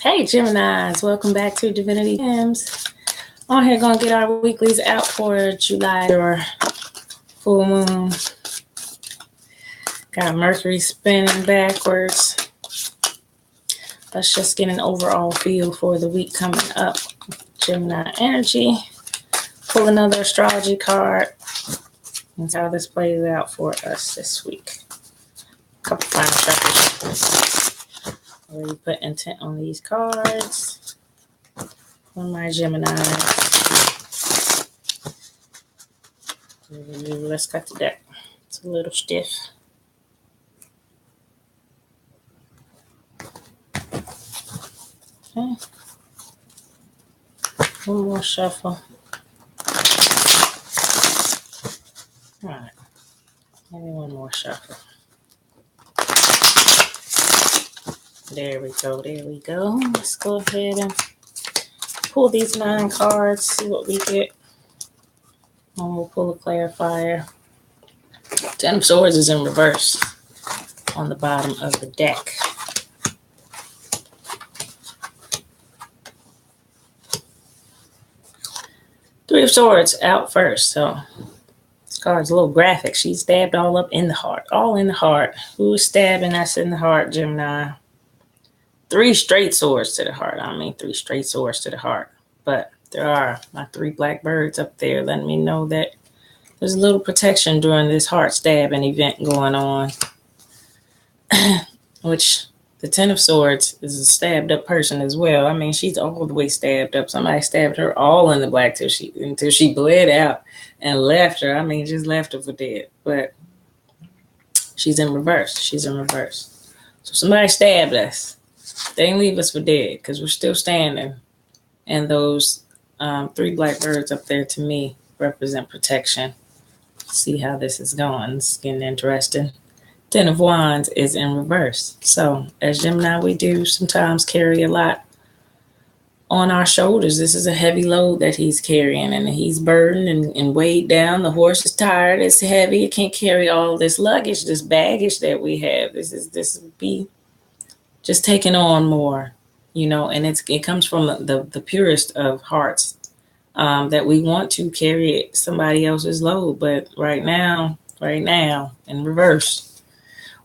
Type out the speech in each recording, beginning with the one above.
Hey Geminis, welcome back to Divinity Gems. On here gonna get our weeklies out for July or full moon. Got Mercury spinning backwards. Let's just get an overall feel for the week coming up. Gemini energy. Pull another astrology card. And see how this plays out for us this week. A couple final shuffles. Already put intent on these cards. For my Geminis. Let's cut the deck. It's a little stiff. Okay. One more shuffle. All right. Maybe one more shuffle. There we go. There we go. Let's go ahead and pull these 9 cards, see what we get. And we'll pull a clarifier. 10 of Swords is in reverse on the bottom of the deck. Three of Swords out first. So this card's a little graphic. She's stabbed all up in the heart. All in the heart. Who's stabbing? That's in the heart, Gemini. 3 straight swords to the heart. I mean, 3 straight swords to the heart. But there are my 3 black birds up there letting me know that there's a little protection during this heart stabbing event going on. Which the 10 of Swords is a stabbed up person as well. I mean, she's all the way stabbed up. Somebody stabbed her all in the black until she bled out and left her. I mean, just left her for dead. But she's in reverse. She's in reverse. So somebody stabbed us. They didn't leave us for dead because we're still standing. And those 3 black birds up there to me represent protection. See how this is going. It's getting interesting. 10 of Wands is in reverse. So as Gemini, we do sometimes carry a lot on our shoulders. This is a heavy load that he's carrying, and he's burdened and weighed down. The horse is tired. It's heavy. It can't carry all this luggage, this baggage that we have. This would be just taking on more, and it comes from the purest of hearts, that we want to carry somebody else's load. But right now, in reverse,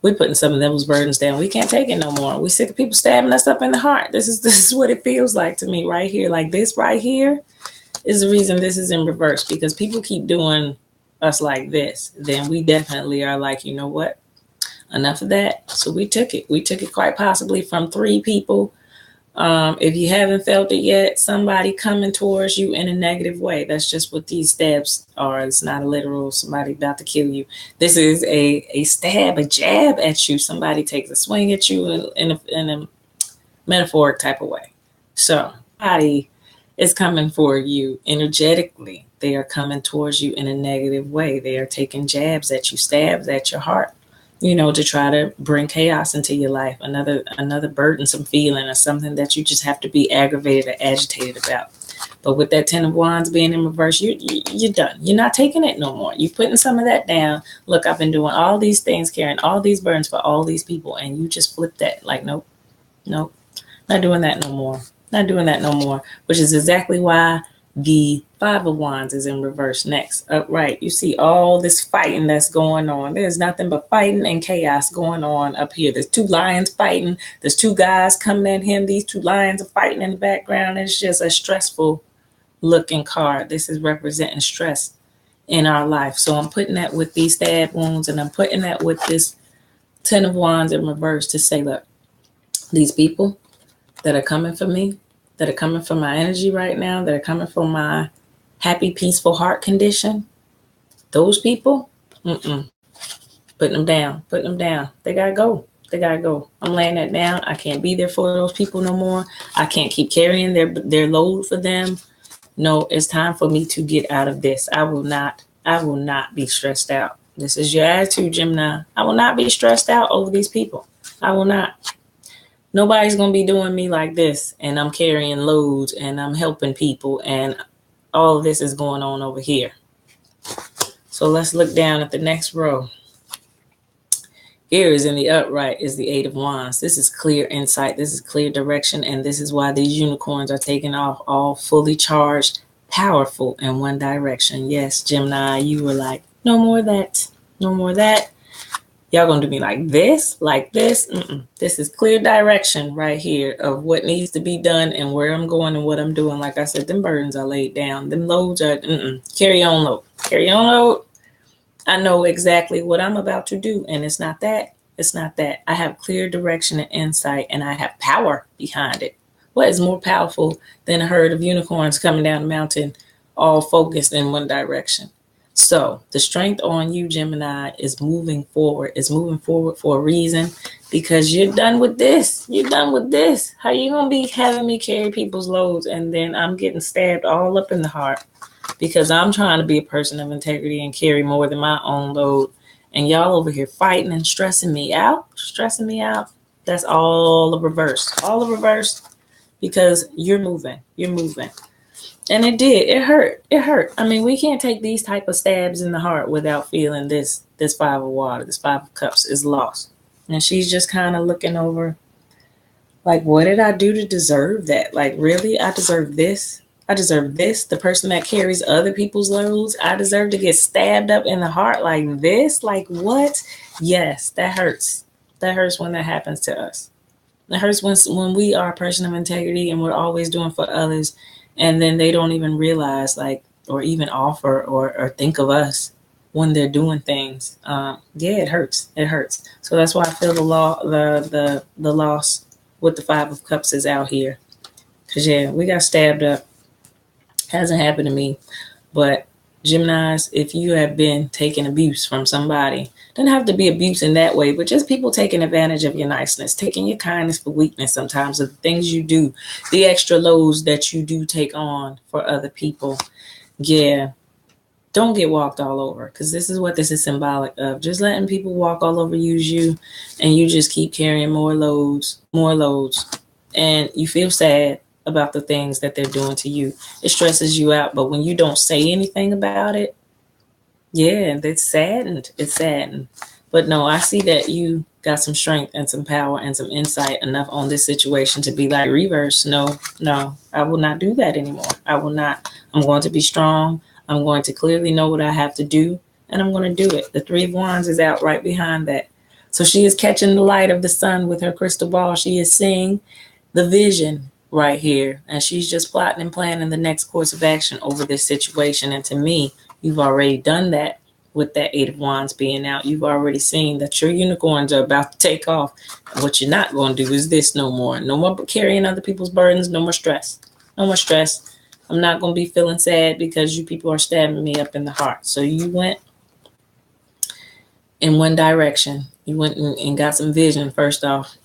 we're putting some of those burdens down. We can't take it no more. We're sick of people stabbing us up in the heart. This is what it feels like to me right here. Like this right here is the reason this is in reverse, because people keep doing us like this. Then we definitely are like, you know what? Enough of that. So we took it. We took it quite possibly from 3 people. If you haven't felt it yet, somebody coming towards you in a negative way. That's just what these stabs are. It's not a literal somebody about to kill you. This is a stab, a jab at you. Somebody takes a swing at you in a metaphoric type of way. So somebody is coming for you energetically. They are coming towards you in a negative way. They are taking jabs at you, stabs at your heart, to try to bring chaos into your life, another burdensome feeling or something that you just have to be aggravated or agitated about. But with that 10 of Wands being in reverse, you're done. You're not taking it no more. You're putting some of that down. Look, I've been doing all these things, carrying all these burdens for all these people, and you just flip that. Like, nope, not doing that no more. Not doing that no more, which is exactly why the 5 of Wands is in reverse next. Upright. You see all this fighting that's going on. There's nothing but fighting and chaos going on up here. There's 2 lions fighting. There's 2 guys coming at him. These 2 lions are fighting in the background. It's just a stressful looking card. This is representing stress in our life. So I'm putting that with these stab wounds, and I'm putting that with this 10 of Wands in reverse to say, look, these people that are coming for me, that are coming from my energy right now, that are coming from my happy, peaceful heart condition, those people, putting them down. They gotta go. I'm laying that down. I can't be there for those people no more. I can't keep carrying their load for them. No, it's time for me to get out of this. I will not be stressed out. This is your attitude, Gemini. I will not be stressed out over these people. I will not. Nobody's going to be doing me like this, and I'm carrying loads, and I'm helping people, and all of this is going on over here. So let's look down at the next row. Aries in the upright is the Eight of Wands. This is clear insight. This is clear direction. And this is why these unicorns are taking off all fully charged, powerful in one direction. Yes, Gemini, you were like, no more of that. No more of that. Y'all gonna do me like this, like this. This is clear direction right here of what needs to be done and where I'm going and what I'm doing. Like I said, them burdens are laid down. Them loads are, carry on load. Carry on load. I know exactly what I'm about to do. And it's not that. It's not that. I have clear direction and insight, and I have power behind it. What is more powerful than a herd of unicorns coming down the mountain, all focused in one direction? So the strength on you, Gemini, is moving forward. It's moving forward for a reason, because you're done with this. You're done with this. How you going to be having me carry people's loads and then I'm getting stabbed all up in the heart because I'm trying to be a person of integrity and carry more than my own load. And y'all over here fighting and stressing me out, That's all a reverse, because you're moving. And it did. It hurt. I mean, we can't take these type of stabs in the heart without feeling this Five of Water, this Five of Cups is lost. And she's just kind of looking over like, what did I do to deserve that? Like, really? I deserve this? I deserve this? The person that carries other people's loads, I deserve to get stabbed up in the heart like this? Like, what? Yes, that hurts. That hurts when that happens to us. It hurts when we are a person of integrity and we're always doing for others, and then they don't even realize, like, or even offer or think of us when they're doing things. It hurts. It hurts. So that's why I feel the loss with the Five of Cups is out here. Because, we got stabbed up. Hasn't happened to me. But Geminis, if you have been taking abuse from somebody, doesn't have to be abuse in that way, but just people taking advantage of your niceness, taking your kindness for weakness sometimes, of the things you do, the extra loads that you do take on for other people. Don't get walked all over, because this is what this is symbolic of. Just letting people walk all over you, and you just keep carrying more loads, and you feel sad about the things that they're doing to you. It stresses you out, but when you don't say anything about it, it's saddened. But no, I see that you got some strength and some power and some insight enough on this situation to be like, reverse. No, I will not do that anymore. I will not. I'm going to be strong. I'm going to clearly know what I have to do, and I'm going to do it. The Three of Wands is out right behind that. So she is catching the light of the sun with her crystal ball. She is seeing the vision right here, and she's just plotting and planning the next course of action over this situation. And to me, you've already done that with that Eight of Wands being out. You've already seen that your unicorns are about to take off. What you're not going to do is this no more. No more carrying other people's burdens. No more stress. I'm not going to be feeling sad because you people are stabbing me up in the heart. So you went in one direction. You went and got some vision first off.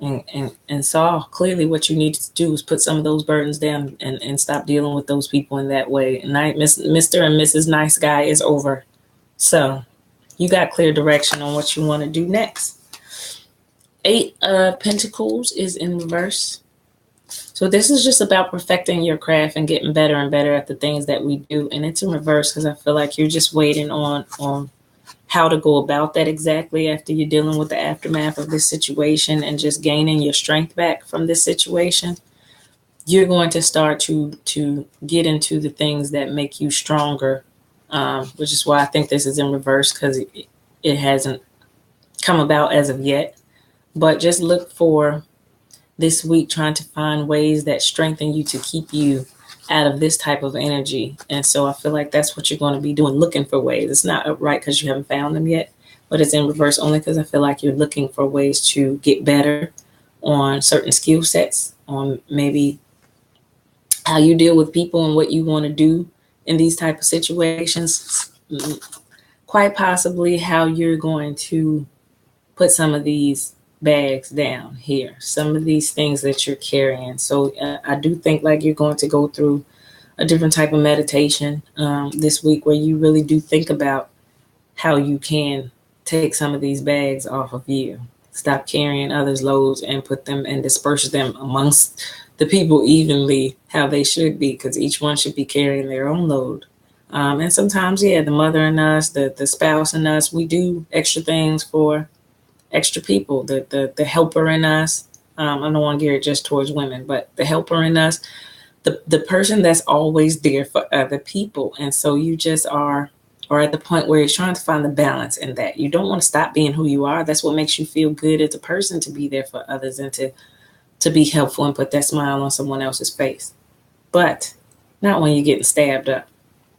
And saw clearly what you needed to do was put some of those burdens down and stop dealing with those people in that way. And Mr. and Mrs. Nice Guy is over. So you got clear direction on what you want to do next. Eight of Pentacles is in reverse. So this is just about perfecting your craft and getting better and better at the things that we do. And it's in reverse because I feel like you're just waiting on how to go about that exactly after you're dealing with the aftermath of this situation and just gaining your strength back from this situation. You're going to start to get into the things that make you stronger, which is why I think this is in reverse, because it hasn't come about as of yet. But just look for this week trying to find ways that strengthen you to keep you out of this type of energy. And so I feel like that's what you're going to be doing, looking for ways. It's not upright because you haven't found them yet, but it's in reverse only because I feel like you're looking for ways to get better on certain skill sets, on maybe how you deal with people and what you want to do in these type of situations. Quite possibly how you're going to put some of these bags down here, some of these things that you're carrying. So I do think like you're going to go through a different type of meditation this week, where you really do think about how you can take some of these bags off of you, stop carrying others' loads and put them and disperse them amongst the people evenly, how they should be, because each one should be carrying their own load. And sometimes, the mother in us, the spouse in us, we do extra things for extra people, the helper in us. I don't want to gear it just towards women, but the helper in us, the person that's always there for other people. And so you just are or at the point where you're trying to find the balance in that. You don't want to stop being who you are. That's what makes you feel good as a person, to be there for others and to be helpful and put that smile on someone else's face. But not when you're getting stabbed up.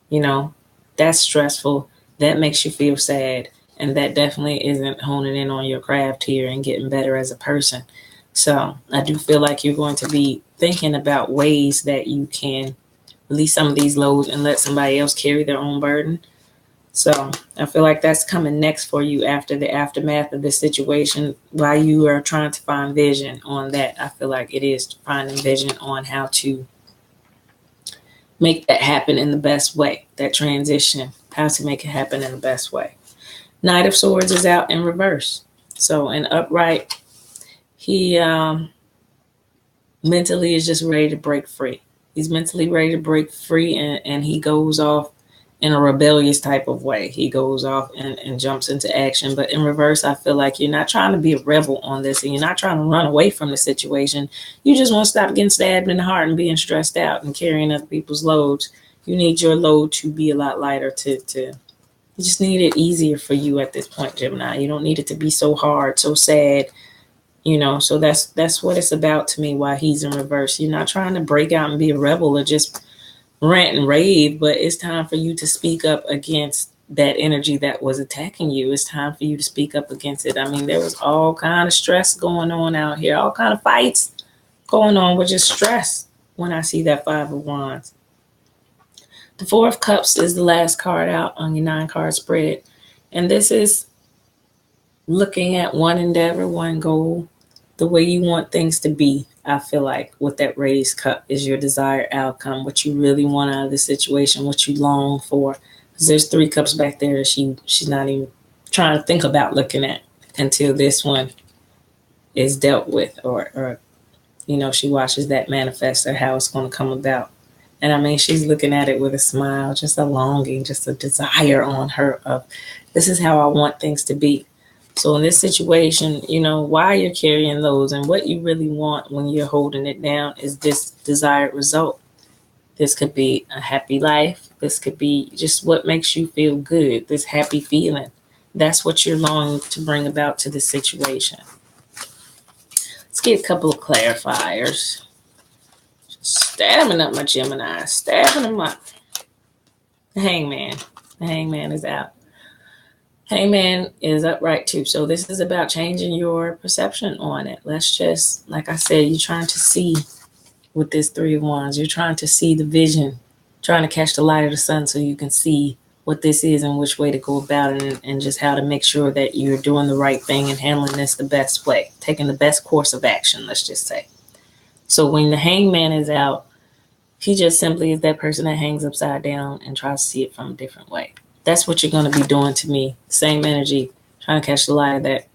You know, that's stressful. That makes you feel sad. And that definitely isn't honing in on your craft here and getting better as a person. So I do feel like you're going to be thinking about ways that you can release some of these loads and let somebody else carry their own burden. So I feel like that's coming next for you after the aftermath of this situation. While you are trying to find vision on that, I feel like it is finding vision on how to make that happen in the best way, that transition, how to make it happen in the best way. Knight of Swords is out in reverse. So in upright, he mentally is just ready to break free. He's mentally ready to break free, and he goes off in a rebellious type of way. He goes off and jumps into action. But in reverse, I feel like you're not trying to be a rebel on this, and you're not trying to run away from the situation. You just want to stop getting stabbed in the heart and being stressed out and carrying other people's loads. You need your load to be a lot lighter. You just need it easier for you at this point, Gemini. You don't need it to be so hard, so sad. So that's what it's about to me. Why he's in reverse. You're not trying to break out and be a rebel or just rant and rave, but it's time for you to speak up against that energy that was attacking you. It's time for you to speak up against it. I mean, there was all kind of stress going on out here, all kind of fights going on with just stress when I see that Five of Wands. The Four of Cups is the last card out on your 9-card spread. And this is looking at one endeavor, one goal, the way you want things to be. I feel like with that raised cup is your desired outcome, what you really want out of the situation, what you long for. Because there's 3 cups back there that she's not even trying to think about looking at until this one is dealt with, or she watches that manifest or how it's going to come about. And I mean, she's looking at it with a smile, just a longing, just a desire on her of, this is how I want things to be. So in this situation, why you're carrying those and what you really want when you're holding it down is this desired result. This could be a happy life. This could be just what makes you feel good, this happy feeling. That's what you're longing to bring about to the situation. Let's get a couple of clarifiers. Stabbing up my Gemini, stabbing them up. The Hangman. The Hangman is out. Hangman is upright too. So this is about changing your perception on it. Let's just, like I said, you're trying to see with this 3 of Wands. You're trying to see the vision, trying to catch the light of the sun so you can see what this is and which way to go about it, and just how to make sure that you're doing the right thing and handling this the best way, taking the best course of action, let's just say. So when the Hangman is out, he just simply is that person that hangs upside down and tries to see it from a different way. That's what you're going to be doing to me. Same energy, trying to catch the light of that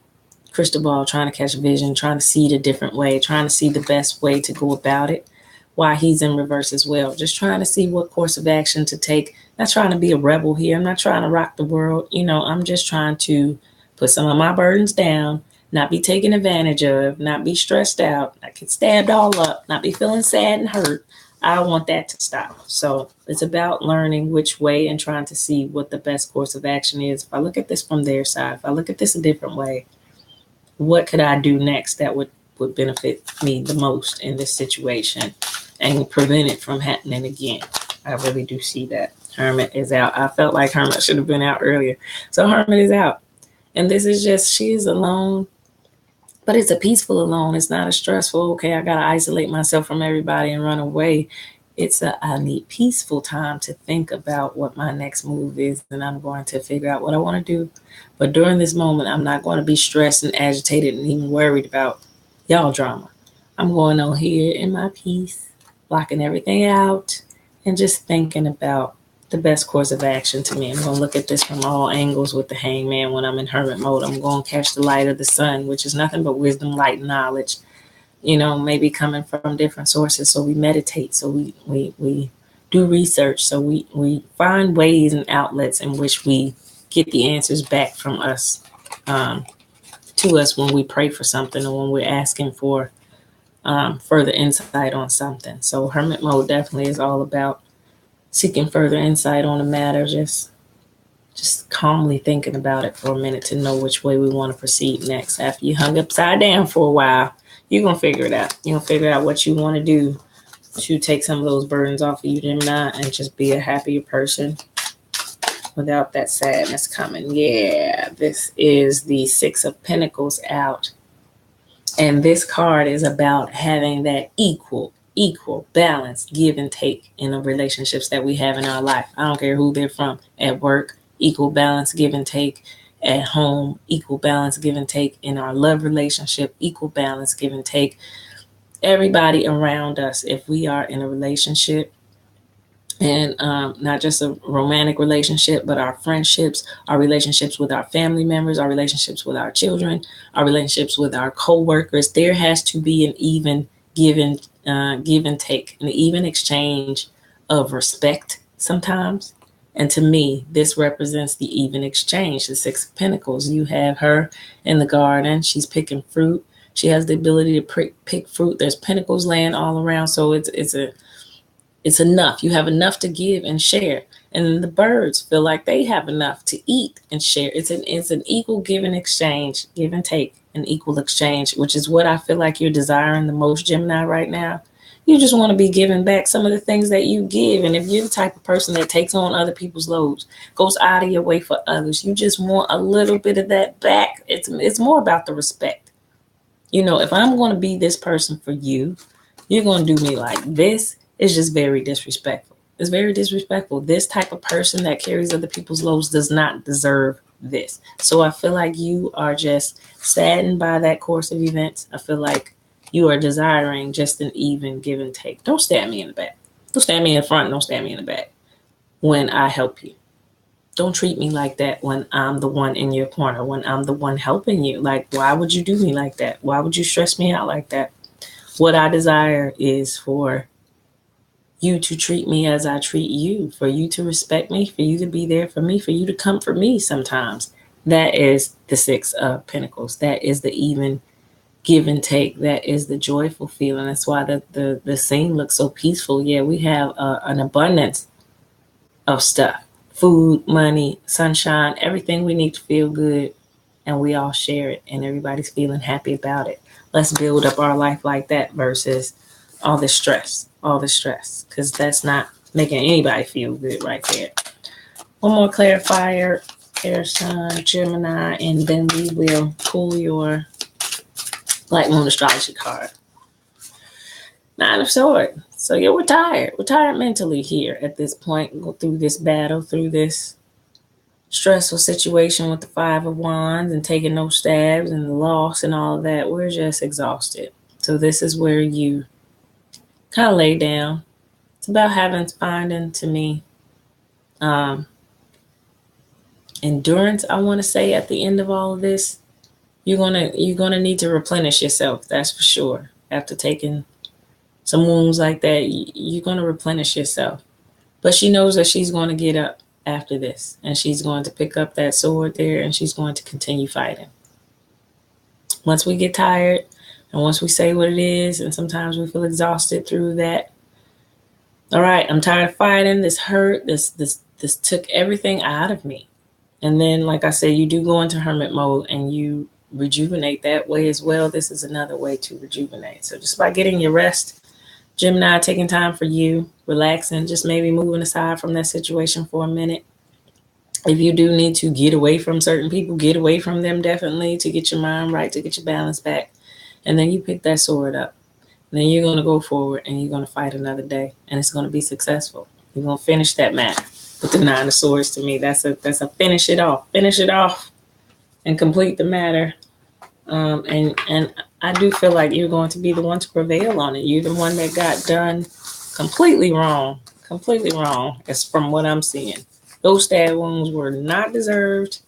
crystal ball, trying to catch vision, trying to see it a different way, trying to see the best way to go about it, while he's in reverse as well. Just trying to see what course of action to take. Not trying to be a rebel here. I'm not trying to rock the world. I'm just trying to put some of my burdens down, not be taken advantage of, not be stressed out, not get stabbed all up, not be feeling sad and hurt. I want that to stop. So it's about learning which way and trying to see what the best course of action is. If I look at this from their side, if I look at this a different way, what could I do next that would benefit me the most in this situation and prevent it from happening again? I really do see that. Hermit is out. I felt like Hermit should have been out earlier. So Hermit is out. And this is just, she is alone. But it's a peaceful alone. It's not a stressful, okay, I got to isolate myself from everybody and run away. It's I need peaceful time to think about what my next move is, and I'm going to figure out what I want to do. But during this moment, I'm not going to be stressed and agitated and even worried about y'all drama. I'm going on here in my peace, blocking everything out, and just thinking about the best course of action to me. I'm going to look at this from all angles with the Hangman when I'm in hermit mode. I'm going to catch the light of the sun, which is nothing but wisdom, light, and knowledge, maybe coming from different sources. So we meditate. So we do research. So we find ways and outlets in which we get the answers back from us. to us when we pray for something or when we're asking for further insight on something. So hermit mode definitely is all about seeking further insight on a matter, just calmly thinking about it for a minute to know which way we want to proceed next. After you hung upside down for a while, you're going to figure it out. You're going to figure out what you want to do to take some of those burdens off of you, Gemini, and just be a happier person without that sadness coming. Yeah, this is the Six of Pentacles out. And this card is about having that equal balance, give and take in the relationships that we have in our life. I don't care who they're from. At work, equal balance, give and take. At home, equal balance, give and take. In our love relationship, equal balance, give and take. Everybody around us, if we are in a relationship, and not just a romantic relationship, but our friendships, our relationships with our family members, our relationships with our children, our relationships with our co-workers, there has to be an even give and take, an even exchange of respect sometimes. And to me, this represents the even exchange. The Six of Pentacles. You have her in the garden. She's picking fruit. She has the ability to pick fruit. There's pentacles laying all around. So it's enough. You have enough to give and share. And then the birds feel like they have enough to eat and share. It's an equal give and exchange, give and take, an equal exchange, which is what I feel like you're desiring the most, Gemini, right now. You just want to be giving back some of the things that you give. And if you're the type of person that takes on other people's loads, goes out of your way for others, you just want a little bit of that back. It's more about the respect. You know, if I'm going to be this person for you, you're going to do me like this. It's just very disrespectful. It's very disrespectful. This type of person that carries other people's loads does not deserve this. So I feel like you are just saddened by that course of events. I feel like you are desiring just an even give and take. Don't stab me in the back. Don't stab me in the front. Don't stab me in the back when I help you. Don't treat me like that when I'm the one in your corner, when I'm the one helping you. Like, why would you do me like that? Why would you stress me out like that? What I desire is for you to treat me as I treat you, for you to respect me, for you to be there for me, for you to comfort me sometimes. That is the Six of Pentacles. That is the even give and take. That is the joyful feeling. That's why the scene looks so peaceful. Yeah, we have an abundance of stuff. Food, money, sunshine, everything we need to feel good. And we all share it. And everybody's feeling happy about it. Let's build up our life like that versus all this stress, because that's not making anybody feel good right there. One more clarifier, air sign, Gemini, and then we will pull your Light Moon Astrology card. Nine of Swords. So yeah, we're tired. We're tired mentally here at this point. Go through this battle, through this stressful situation with the Five of Wands and taking those stabs and the loss and all of that. We're just exhausted. So this is where you kind of lay down. It's about finding to me endurance. I want to say at the end of all of this, you're gonna need to replenish yourself. That's for sure. After taking some wounds like that, you're gonna replenish yourself. But she knows that she's going to get up after this, and she's going to pick up that sword there, and she's going to continue fighting. Once we get tired, and once we say what it is, and sometimes we feel exhausted through that. All right, I'm tired of fighting. This hurt. This took everything out of me. And then, like I said, you do go into hermit mode and you rejuvenate that way as well. This is another way to rejuvenate. So just by getting your rest, Gemini, taking time for you, relaxing, just maybe moving aside from that situation for a minute. If you do need to get away from certain people, get away from them definitely to get your mind right, to get your balance back. And then you pick that sword up. Then you're going to go forward and you're going to fight another day, and it's going to be successful. You're going to finish that matter. With the Nine of Swords, to me, that's a finish it off and complete the matter. And I do feel like you're going to be the one to prevail on it. You're the one that got done completely wrong, as from what I'm seeing. Those stab wounds were not deserved.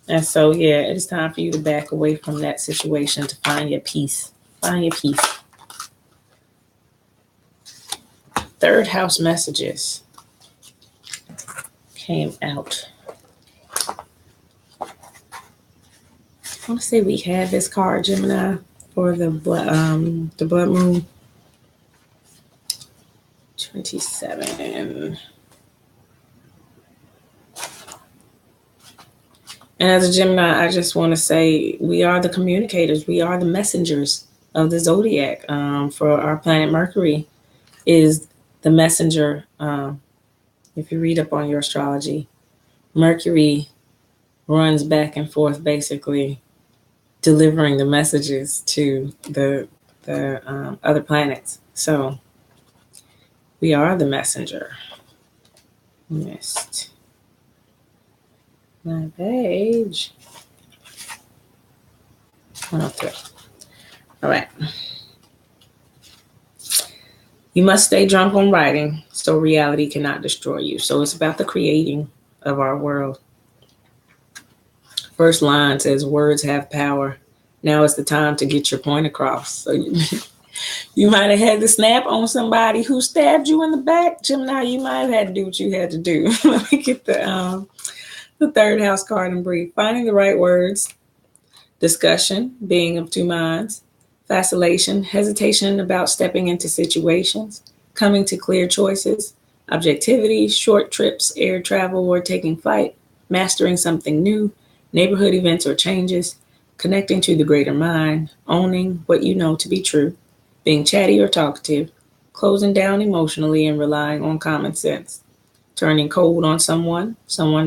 And so, yeah, it is time for you to back away from that situation to find your peace. Third house messages came out. I want to say we had this card, Gemini, for the blood moon 27. And as a Gemini, I just want to say we are the communicators. We are the messengers of the zodiac. For our planet Mercury is the messenger. If you read up on your astrology, Mercury runs back and forth, basically delivering the messages to the other planets. So we are the messenger. Missed my page. 103. All right. You must stay drunk on writing so reality cannot destroy you. So it's about the creating of our world. First line says, words have power. Now is the time to get your point across. So you might have had to snap on somebody who stabbed you in the back. Gemini, you might have had to do what you had to do. Let me get the third house card and brief. Finding the right words. Discussion, being of two minds. Vacillation, hesitation about stepping into situations. Coming to clear choices. Objectivity, short trips, air travel, or taking flight. Mastering something new. Neighborhood events or changes. Connecting to the greater mind. Owning what you know to be true. Being chatty or talkative. Closing down emotionally and relying on common sense. Turning cold on someone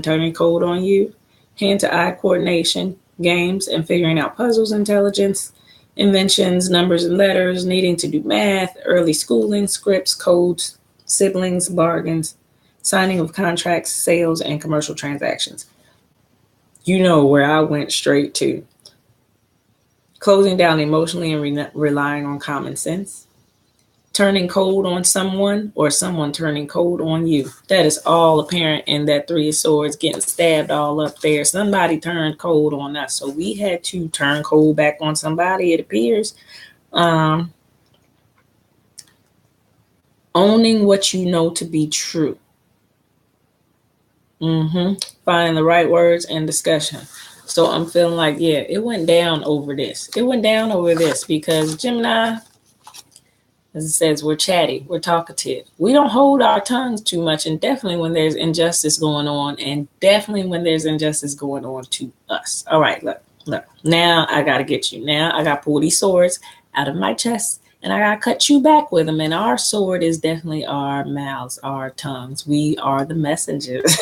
turning cold on you. Hand-to-eye coordination. Games and figuring out puzzles intelligence. Inventions, numbers and letters, needing to do math, early schooling, scripts, codes, siblings, bargains, signing of contracts, sales, and commercial transactions. You know where I went straight to. Closing down emotionally and relying on common sense. Turning cold on someone or someone turning cold on you. That is all apparent in that Three of Swords getting stabbed all up there. Somebody turned cold on us. So we had to turn cold back on somebody, it appears. Owning what you know to be true. Finding the right words and discussion. So I'm feeling like, yeah, it went down over this. It went down over this because Gemini, as it says, we're chatty, we're talkative. We don't hold our tongues too much, and definitely when there's injustice going on, and definitely when there's injustice going on to us. All right, look. Now I got to get you. Now I got to pull these swords out of my chest, and I got to cut you back with them. And our sword is definitely our mouths, our tongues. We are the messengers,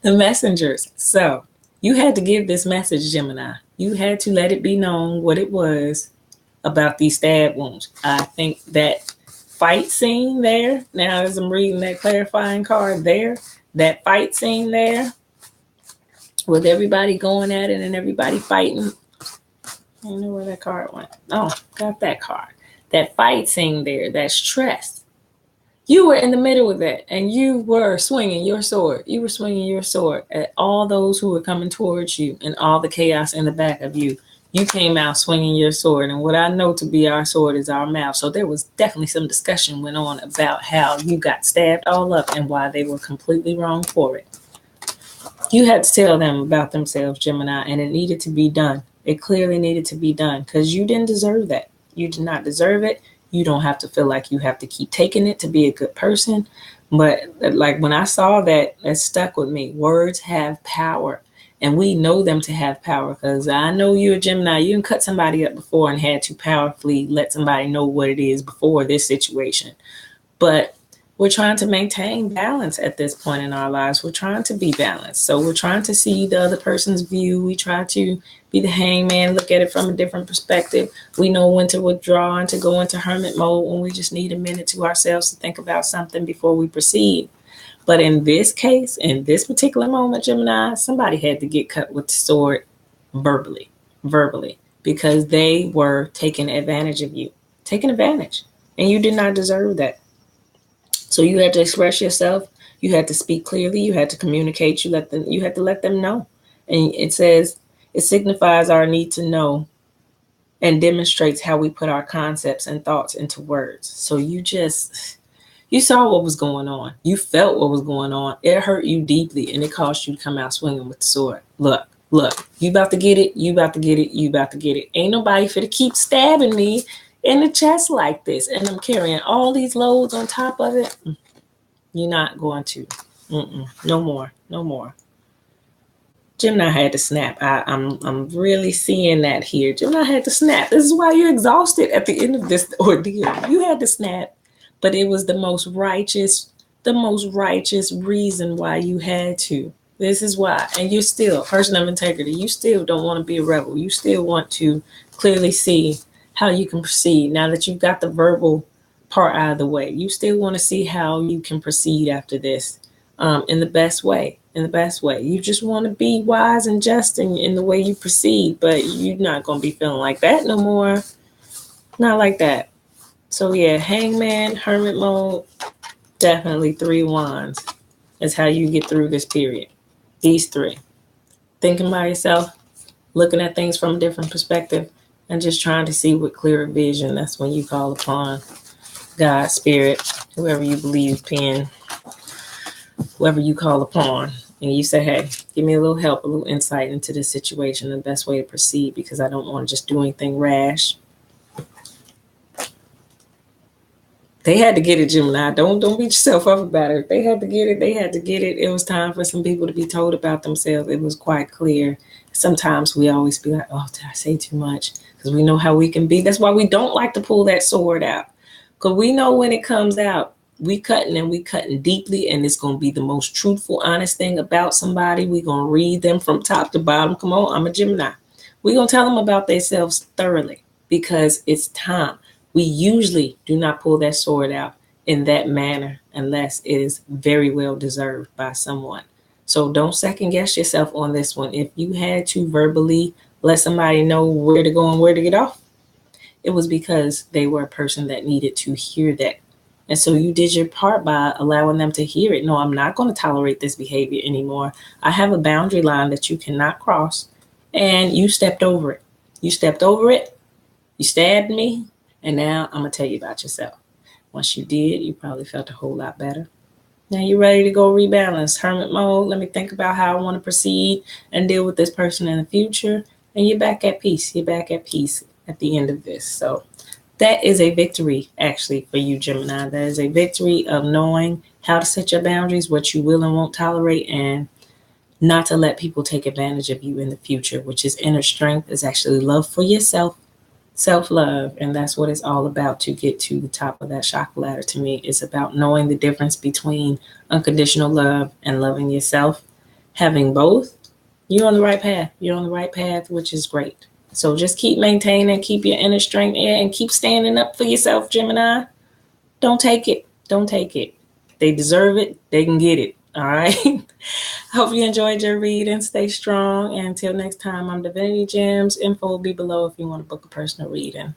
the messengers. So you had to give this message, Gemini. You had to let it be known what it was about these stab wounds. I think that fight scene there, now as I'm reading that clarifying card there, that fight scene there with everybody going at it and everybody fighting. I don't know where that card went. Oh, got that card. That fight scene there, that stress. You were in the middle of that and you were swinging your sword. You were swinging your sword at all those who were coming towards you and all the chaos in the back of you. You came out swinging your sword, and what I know to be our sword is our mouth. So there was definitely some discussion went on about how you got stabbed all up and why they were completely wrong for it. You had to tell them about themselves, Gemini, and it needed to be done. It clearly needed to be done because you didn't deserve that. You did not deserve it. You don't have to feel like you have to keep taking it to be a good person. But like when I saw that, it stuck with me. Words have power. And we know them to have power because I know you're a Gemini. You can cut somebody up before and had to powerfully let somebody know what it is before this situation. But we're trying to maintain balance at this point in our lives. We're trying to be balanced. So we're trying to see the other person's view. We try to be the hangman, look at it from a different perspective. We know when to withdraw and to go into hermit mode when we just need a minute to ourselves to think about something before we proceed. But in this case, in this particular moment, Gemini, somebody had to get cut with the sword verbally, because they were taking advantage of you, taking advantage, and you did not deserve that. So you had to express yourself. You had to speak clearly. You had to communicate. You had to let them know. And it says it signifies our need to know and demonstrates how we put our concepts and thoughts into words. So you saw what was going on. You felt what was going on. It hurt you deeply, and it caused you to come out swinging with the sword. Look, Look, you about to get it, you about to get it, you about to get it. Ain't nobody finna keep stabbing me in the chest like this. And I'm carrying all these loads on top of it. You're not going to. No more. No more. Gemini had to snap. I'm really seeing that here. Gemini had to snap. This is why you're exhausted at the end of this ordeal. You had to snap, but it was the most righteous reason why you had to. This is why. And you're still a person of integrity. You still don't want to be a rebel. You still want to clearly see how you can proceed now that you've got the verbal part out of the way. You still want to see how you can proceed after this in the best way. In the best way. You just want to be wise and just in the way you proceed, but you're not going to be feeling like that no more. Not like that. So yeah, Hangman, Hermit mode, definitely 3 wands is how you get through this period. These 3. Thinking by yourself, looking at things from a different perspective, and just trying to see with clearer vision. That's when you call upon God, Spirit, whoever you believe in, whoever you call upon. And you say, hey, give me a little help, a little insight into this situation, the best way to proceed, because I don't want to just do anything rash. They had to get it, Gemini. Don't beat yourself up about it. They had to get it. They had to get it. It was time for some people to be told about themselves. It was quite clear. Sometimes we always be like, oh, did I say too much? Because we know how we can be. That's why we don't like to pull that sword out. Because we know when it comes out, we cutting deeply, and it's going to be the most truthful, honest thing about somebody. We're going to read them from top to bottom. Come on, I'm a Gemini. We're going to tell them about themselves thoroughly because it's time. We usually do not pull that sword out in that manner unless it is very well deserved by someone. So don't second guess yourself on this one. If you had to verbally let somebody know where to go and where to get off, it was because they were a person that needed to hear that. And so you did your part by allowing them to hear it. No, I'm not going to tolerate this behavior anymore. I have a boundary line that you cannot cross. And you stepped over it. You stepped over it. You stabbed me. And now I'm going to tell you about yourself. Once you did, you probably felt a whole lot better. Now you're ready to go rebalance. Hermit mode. Let me think about how I want to proceed and deal with this person in the future. And you're back at peace. You're back at peace at the end of this. So that is a victory, actually, for you, Gemini. That is a victory of knowing how to set your boundaries, what you will and won't tolerate, and not to let people take advantage of you in the future, which is inner strength, is actually love for yourself, self-love. And that's what it's all about to get to the top of that chakra ladder. To me, it's about knowing the difference between unconditional love and loving yourself. Having both, you're on the right path. You're on the right path, which is great. So just keep maintaining, keep your inner strength and keep standing up for yourself, Gemini. Don't take it. Don't take it. They deserve it. They can get it. All right. Hope you enjoyed your reading. Stay strong. And until next time, I'm Divinity Gems. Info will be below if you want to book a personal reading.